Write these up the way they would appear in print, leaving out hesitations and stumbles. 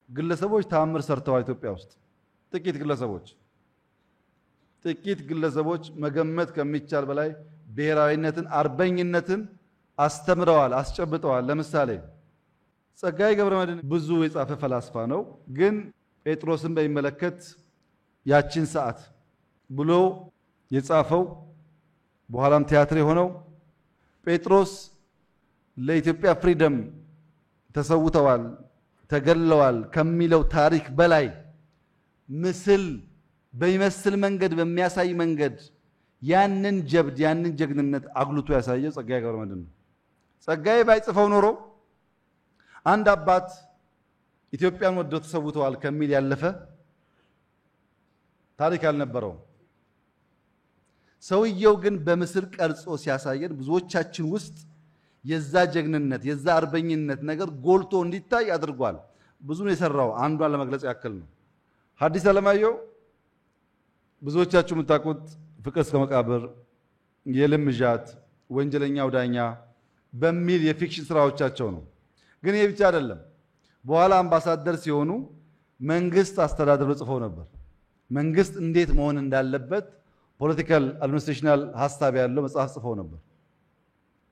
ግለሰቦች ተአምር ሰርተዋል። ኢትዮጵያ ውስጥ ጥቂት ግለሰቦች መገመት ከሚቻል በላይ ብሔራዊነትን፣ አርበኝነትን አስተምረዋል፣ አስጨብጠዋል። ለምሳሌ ጸጋዬ ገብረመድህን ብዙ የጻፈ ፈላስፋ ነው። ግን ጴጥሮስን በሚመለከት ያችን ሰዓት ብሎ የጻፈው በኋላም ቲያትር የሆነው ጴጥሮስ ለኢትዮጵያ ፍሪደም ተሰውተዋል፣ ተገለዋል ከሚለው ታሪክ በላይ ምስል በሚመስል መንገድ በሚያሳይ መንገድ ያንን ጀብድ ያንን ጀግንነት አጉልቶ ያሳየው ጸጋዬ ገብረመድህን ነው። ጸጋዬ ባይጽፈው ኖሮ አንድ አባት ኢትዮጵያን ወደው ተሰውተዋል ከሚል ያለፈ ታሪክ አልነበረውም። ሰውየው ግን በምስል ቀርጾ ሲያሳየን ብዙዎቻችን ውስጥ የዛ ጀግንነት የዛ አርበኝነት ነገር ጎልቶ እንዲታይ አድርጓል። ብዙ ነው የሰራው። አንዷን ለመግለጽ ያክል ነው። ሐዲስ ዓለማየሁ ብዙዎቻችሁ የምታውቁት ፍቅር እስከ መቃብር፣ የልምዣት፣ ወንጀለኛው ዳኛ በሚል የፊክሽን ስራዎቻቸው ነው። ግን ይሄ ብቻ አይደለም። በኋላ አምባሳደር ሲሆኑ መንግስት አስተዳደሩ ጽፈው ነበር። መንግስት እንዴት መሆን እንዳለበት ፖለቲካል አድሚኒስትሬሽናል ሐሳብ ያለው መጽሐፍ ጽፈው ነበር።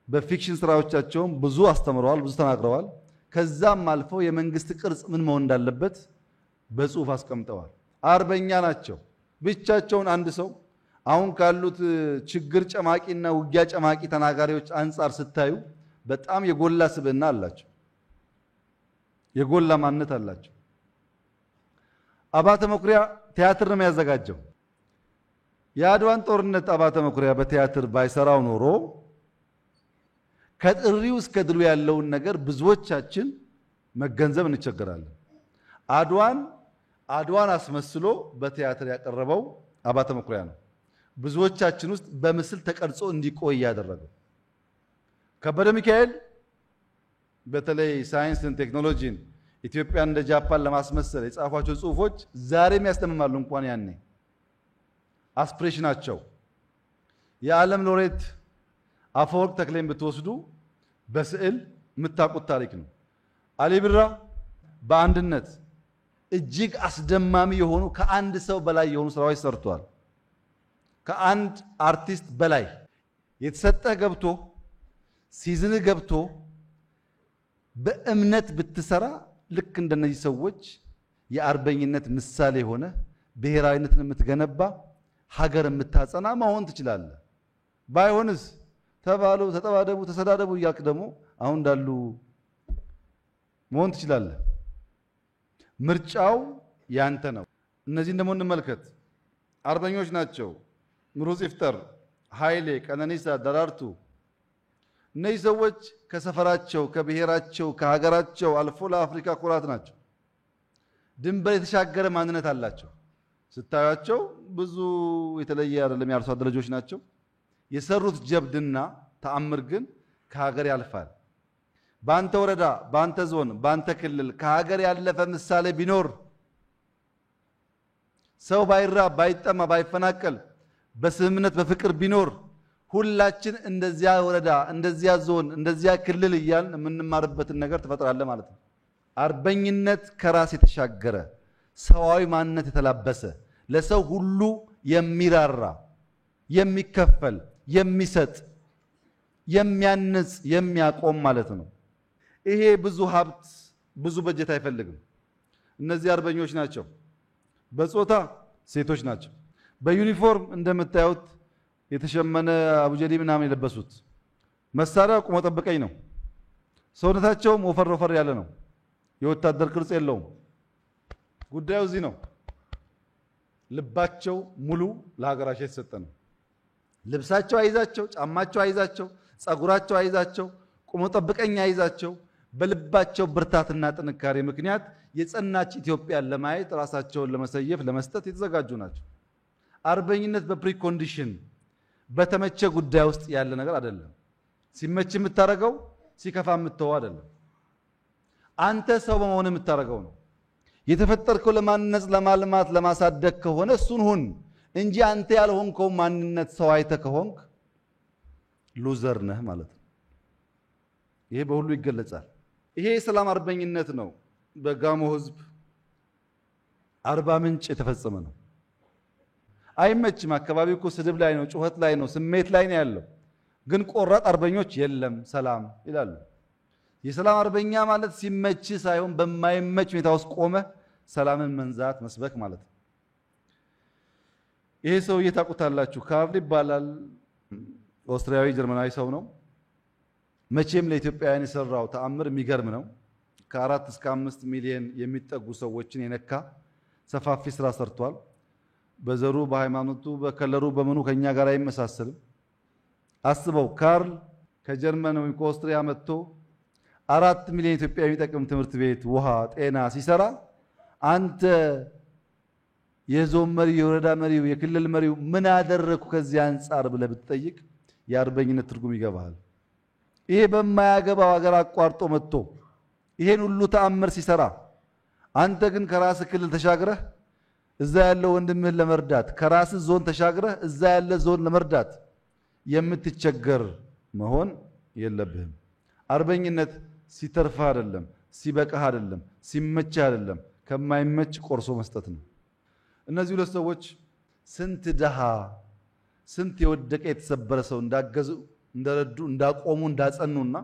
በፊክሽን ስራዎቻቸውም ብዙ አስተምረዋል፣ ብዙ ተናግረዋል። ከዛም አልፈው የመንግስት ቅርጽ ምን መሆን እንዳለበት በጽሁፍ አስቀምጠዋል። አርበኛ ናቸው። ብቻቸውን አንድ ሰው አሁን ካሉት ችግር ጨማቂና ውጊያ ጨማቂ ተናጋሪዎች አንጻር ስታዩ በጣም የጎላ ስብዕና አላቸው፣ የጎላ ማንነት አላቸው። አባተ መኩሪያ ቲያትር ነው የሚያዘጋጀው። የአድዋን ጦርነት አባተ መኩሪያ በቲያትር ባይሰራው ኖሮ ከጥሪው እስከ ድሉ ያለውን ነገር ብዙዎቻችን መገንዘብ እንቸገራለን። አድዋን አስመስሎ በቲያትር ያቀረበው አባተ መኩሪያ ነው። ብዙዎቻችን ውስጥ በምስል ተቀርጾ እንዲቆይ ያደረገው ከበደ ሚካኤል በተለይ ሳይንስን ቴክኖሎጂን ኢትዮጵያን እንደ ጃፓን ለማስመሰል የጻፏቸው ጽሁፎች ዛሬም ያስተምማሉ። እንኳን ያኔ አስፕሬሽናቸው የዓለም ሎሬት አፈወርቅ ተክሌን ብትወስዱ በስዕል የምታውቁት ታሪክ ነው። አሊ ቢራ በአንድነት እጅግ አስደማሚ የሆኑ ከአንድ ሰው በላይ የሆኑ ስራዎች ሰርቷል። ከአንድ አርቲስት በላይ የተሰጠህ ገብቶ ሲዝንህ ገብቶ በእምነት ብትሰራ ልክ እንደነዚህ ሰዎች የአርበኝነት ምሳሌ ሆነ ብሔራዊነትን የምትገነባ ሀገር የምታጸና መሆን ትችላለህ። ባይሆንስ ተባሉ፣ ተጠባደቡ፣ ተሰዳደቡ እያልክ ደግሞ አሁን እንዳሉ መሆን ትችላለህ። ምርጫው ያንተ ነው። እነዚህን ደግሞ እንመልከት። አርበኞች ናቸው። ምሩጽ ይፍጠር፣ ኃይሌ፣ ቀነኒሳ፣ ደራርቱ። እነዚህ ሰዎች ከሰፈራቸው፣ ከብሔራቸው፣ ከሀገራቸው አልፎ ለአፍሪካ ኩራት ናቸው። ድንበር የተሻገረ ማንነት አላቸው። ስታዩቸው ብዙ የተለየ አይደለም፣ የአርሶ አደር ልጆች ናቸው። የሰሩት ጀብድና ተአምር ግን ከሀገር ያልፋል። በአንተ ወረዳ፣ በአንተ ዞን፣ በአንተ ክልል ከሀገር ያለፈ ምሳሌ ቢኖር ሰው ባይራብ፣ ባይጠማ፣ ባይፈናቀል በስምምነት በፍቅር ቢኖር ሁላችን እንደዚያ ወረዳ፣ እንደዚያ ዞን፣ እንደዚያ ክልል እያልን የምንማርበትን ነገር ትፈጥራለህ ማለት ነው። አርበኝነት ከራስ የተሻገረ ሰዋዊ ማንነት የተላበሰ ለሰው ሁሉ የሚራራ የሚከፈል የሚሰጥ የሚያንጽ የሚያቆም ማለት ነው። ይሄ ብዙ ሀብት ብዙ በጀት አይፈልግም። እነዚህ አርበኞች ናቸው። በጾታ ሴቶች ናቸው። በዩኒፎርም እንደምታዩት የተሸመነ አቡጀዲ ምናምን የለበሱት። መሳሪያ ቁሞ ጠብቀኝ ነው። ሰውነታቸውም ወፈር ወፈር ያለ ነው። የወታደር ቅርጽ የለውም። ጉዳዩ እዚህ ነው። ልባቸው ሙሉ ለሀገራቸው የተሰጠ ነው። ልብሳቸው አይዛቸው፣ ጫማቸው አይዛቸው፣ ጸጉራቸው አይዛቸው፣ ቁሞ ጠብቀኝ አይዛቸው። በልባቸው ብርታትና ጥንካሬ ምክንያት የጸናች ኢትዮጵያን ለማየት ራሳቸውን ለመሰየፍ ለመስጠት የተዘጋጁ ናቸው። አርበኝነት በፕሪኮንዲሽን በተመቸ ጉዳይ ውስጥ ያለ ነገር አይደለም። ሲመች የምታረገው ሲከፋ የምትተው አይደለም። አንተ ሰው በመሆን የምታረገው ነው። የተፈጠርከው ለማንነጽ፣ ለማልማት፣ ለማሳደግ ከሆነ እሱን ሁን እንጂ አንተ ያልሆንከው ማንነት ሰው አይተህ ከሆንክ ሉዘር ነህ ማለት ነው። ይሄ በሁሉ ይገለጻል። ይሄ የሰላም አርበኝነት ነው። በጋሞ ህዝብ አርባ ምንጭ የተፈጸመ ነው። አይመችም። አካባቢው እኮ ስድብ ላይ ነው፣ ጩኸት ላይ ነው፣ ስሜት ላይ ነው ያለው። ግን ቆራጥ አርበኞች የለም ሰላም ይላሉ። የሰላም አርበኛ ማለት ሲመች ሳይሆን በማይመች ሁኔታ ውስጥ ቆመ ሰላምን መንዛት መስበክ ማለት ነው። ይሄ ሰውዬ ታውቁታላችሁ፣ ካርል ይባላል። ኦስትሪያዊ ጀርመናዊ ሰው ነው። መቼም ለኢትዮጵያውያን የሰራው ተአምር የሚገርም ነው። ከ4 እስከ 5 ሚሊዮን የሚጠጉ ሰዎችን የነካ ሰፋፊ ስራ ሰርቷል። በዘሩ፣ በሃይማኖቱ፣ በከለሩ፣ በምኑ ከኛ ጋር አይመሳሰልም። አስበው ካርል ከጀርመን ወይም ከኦስትሪያ መጥቶ 4 ሚሊዮን ኢትዮጵያ የሚጠቅም ትምህርት ቤት፣ ውሃ፣ ጤና ሲሰራ አንተ የዞን መሪው፣ የወረዳ መሪው፣ የክልል መሪው ምን አደረኩ ከዚህ አንጻር ብለህ ብትጠይቅ የአርበኝነት ትርጉም ይገባሃል። ይሄ በማያገባው ሀገር አቋርጦ መጥቶ ይሄን ሁሉ ተአምር ሲሰራ አንተ ግን ከራስ ክልል ተሻግረህ እዛ ያለው ወንድምህን ለመርዳት ከራስ ዞን ተሻግረህ እዛ ያለ ዞን ለመርዳት የምትቸገር መሆን የለብህም። አርበኝነት ሲተርፍህ አይደለም፣ ሲበቃህ አይደለም፣ ሲመችህ አይደለም፣ ከማይመች ቆርሶ መስጠት ነው። እነዚህ ሁለት ሰዎች ስንት ደሃ፣ ስንት የወደቀ የተሰበረ ሰው እንዳገዙ፣ እንደረዱ፣ እንዳቆሙ፣ እንዳጸኑና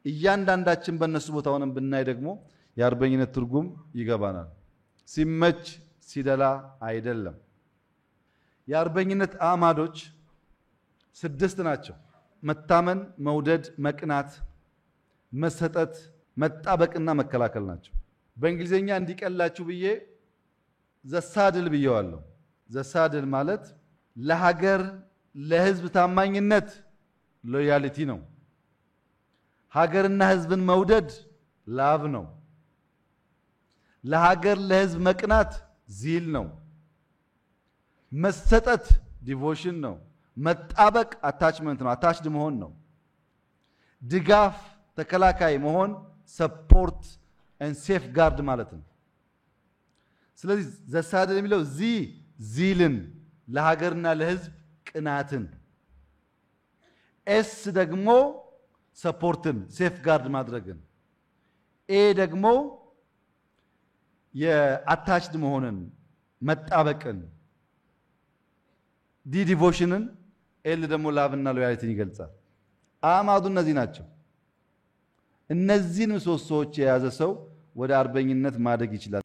እያንዳንዳችን በእነሱ ቦታ ሆነን ብናይ ደግሞ የአርበኝነት ትርጉም ይገባናል። ሲመች ሲደላ አይደለም። የአርበኝነት አዕማዶች 6 ናቸው። መታመን፣ መውደድ፣ መቅናት፣ መሰጠት፣ መጣበቅና መከላከል ናቸው። በእንግሊዝኛ እንዲቀላችሁ ብዬ ዘሳድል ብየዋለሁ። ዘሳድል ማለት ለሀገር ለህዝብ ታማኝነት ሎያሊቲ ነው። ሀገርና ህዝብን መውደድ ላቭ ነው። ለሀገር ለህዝብ መቅናት ዚል ነው። መሰጠት ዲቮሽን ነው። መጣበቅ አታችመንት ነው፣ አታችድ መሆን ነው። ድጋፍ ተከላካይ መሆን ሰፖርት ኤንድ ሴፍ ጋርድ ማለት ነው። ስለዚህ ዘሳድል የሚለው ዚልን ለሀገርና ለህዝብ ቅናትን፣ ኤስ ደግሞ ሰፖርትን ሴፍ ጋርድ ማድረግን፣ ኤ ደግሞ የአታችድ መሆንን መጣበቅን፣ ዲ ዲቮሽንን፣ ኤል ደግሞ ላቭና ሎያሊቲን ይገልጻል። አዕማዱ እነዚህ ናቸው። እነዚህን ምሰሶዎች የያዘ ሰው ወደ አርበኝነት ማደግ ይችላል።